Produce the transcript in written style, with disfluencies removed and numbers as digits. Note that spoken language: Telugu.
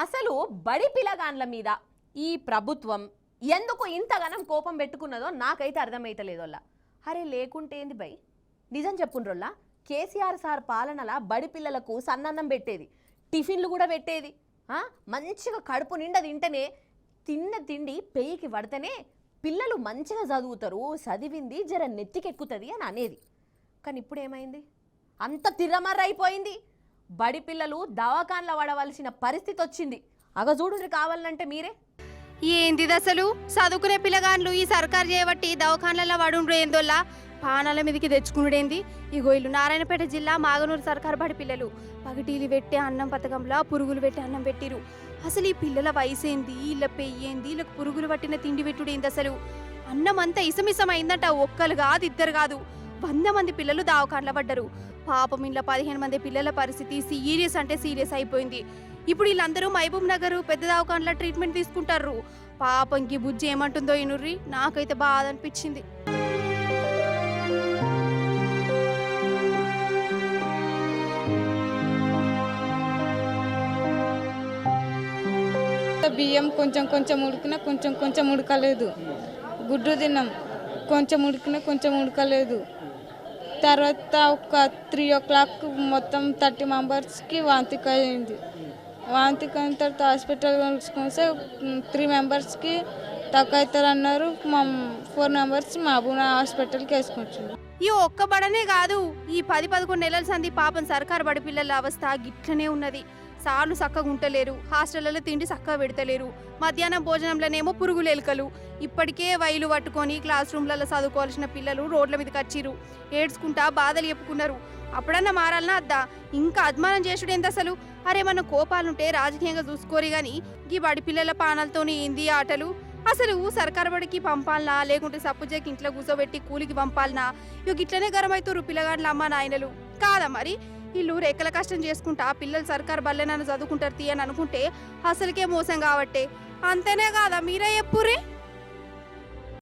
అసలు బడి పిల్లగాండ్ల మీద ఈ ప్రభుత్వం ఎందుకు ఇంతగానం కోపం పెట్టుకున్నదో నాకైతే అర్థమైతలేదోల్లా. అరే లేకుంటేంది బై, నిజం చెప్పుండ్రోల్లా. కేసీఆర్ సార్ పాలనల బడి పిల్లలకు సన్నన్నం పెట్టేది, టిఫిన్లు కూడా పెట్టేది. మంచిగా కడుపు నిండా తింటేనే, తిన్న తిండి పెయ్యికి పడితేనే పిల్లలు మంచిగా చదువుతారు, చదివింది జర నెత్తికెక్కుతుంది అని అనేది. కానీ ఇప్పుడు ఏమైంది? అంత తిరమర్రైపోయింది. బడి పిల్లలు దవాఖాన్ల పడవలసిన పరిస్థితి వచ్చింది. చూడు కావాలంటే మీరే. ఏంది అసలు చదువుకునే పిల్లగాండ్లు ఈ సర్కారు చేయబట్టి దవాఖాన్లలో పడుండ్రు ఏందోల్లా, పానాల మీదకి తెచ్చుకునుడేంది. ఇగో ఇల్లు నారాయణపేట జిల్లా మాగనూరు సర్కారు బడి పిల్లలు పగటీలు పెట్టే అన్నం పథకంలో పురుగులు పెట్టి అన్నం పెట్టిరు. అసలు ఈ పిల్లల వయసు ఏంది, వీళ్ళ పెయ్యేంది, వీళ్ళకి పురుగులు పట్టిన తిండి పెట్టుడేంది. అసలు అన్నం అంతా ఇసమిసం అయిందంట. ఒక్కరు కాదు, ఇద్దరు కాదు, 100 మంది పిల్లలు దవాఖాన్ల పడ్డరు. పాపం ఇంట్లో 15 మంది పిల్లల పరిస్థితి సీరియస్ అంటే సీరియస్ అయిపోయింది. ఇప్పుడు వీళ్ళందరూ మహబూబ్ నగర్ పెద్ద దవాఖాన్ల ట్రీట్మెంట్ తీసుకుంటారు. పాపంకి బుజ్జి ఏమంటుందో ఇనుర్రి, నాకైతే బాధ అనిపించింది. బియ్యం కొంచెం కొంచెం ఉడికినా కొంచెం కొంచెం ఉడకలేదు. గుడ్డు తిన్నాం, కొంచెం ఉడికినా కొంచెం ఉడకలేదు. తర్వాత ఒక 3 o'clock మొత్తం 30 మెంబర్స్కి వాంతిక అయింది. వాంతిక అయిన తర్వాత హాస్పిటల్ తీసుకొస్తే 3 మెంబర్స్కి తక్కువ అవుతారు అన్నారు. 4 మెంబర్స్ మహబూబ్ హాస్పిటల్కి వేసుకొచ్చారు. ఈ ఒక్క బడనే కాదు, ఈ 10-11 నెలల సంది పాపం సర్కారు బడి పిల్లల అవస్థ గిట్లనే ఉన్నది. సార్లు చక్కగా ఉంటలేరు, హాస్టళ్లలో తిండి చక్కగా పెడతలేరు, మధ్యాహ్నం భోజనంలోనేమో పురుగులు ఎలుకలు. ఇప్పటికే వైలు పట్టుకొని క్లాస్ రూమ్లలో చదువుకోవాల్సిన పిల్లలు రోడ్ల మీదకి వచ్చిరు, ఏడ్చుకుంటా బాధలు చెప్పుకున్నారు. అప్పుడన్నా మారాలన్నా అద్దా, ఇంకా అద్మానం చేసుడేంది అసలు. అరే మన కోపాలుంటే రాజకీయంగా చూసుకోరు గాని ఈ బడి పిల్లల పానాలతోనే ఏంది ఆటలు. అసలు సర్కారు బడికి పంపాలనా లేకుంటే సప్పుజేకి ఇంట్లో కూర్చోబెట్టి కూలికి పంపాలనా? ఇక ఇట్లనే గరమైతురు పిల్లగాడ్ల అమ్మ నాయనలు కాదా మరి. వీళ్ళు రెక్కల కష్టం చేసుకుంటా పిల్లలు సర్కారు బల్లెనన్ను చదువుకుంటారు తీయని అనుకుంటే అసలుకే మోసం కాబట్టే. అంతేనే కాదా, మీరే చెప్పుర్రి.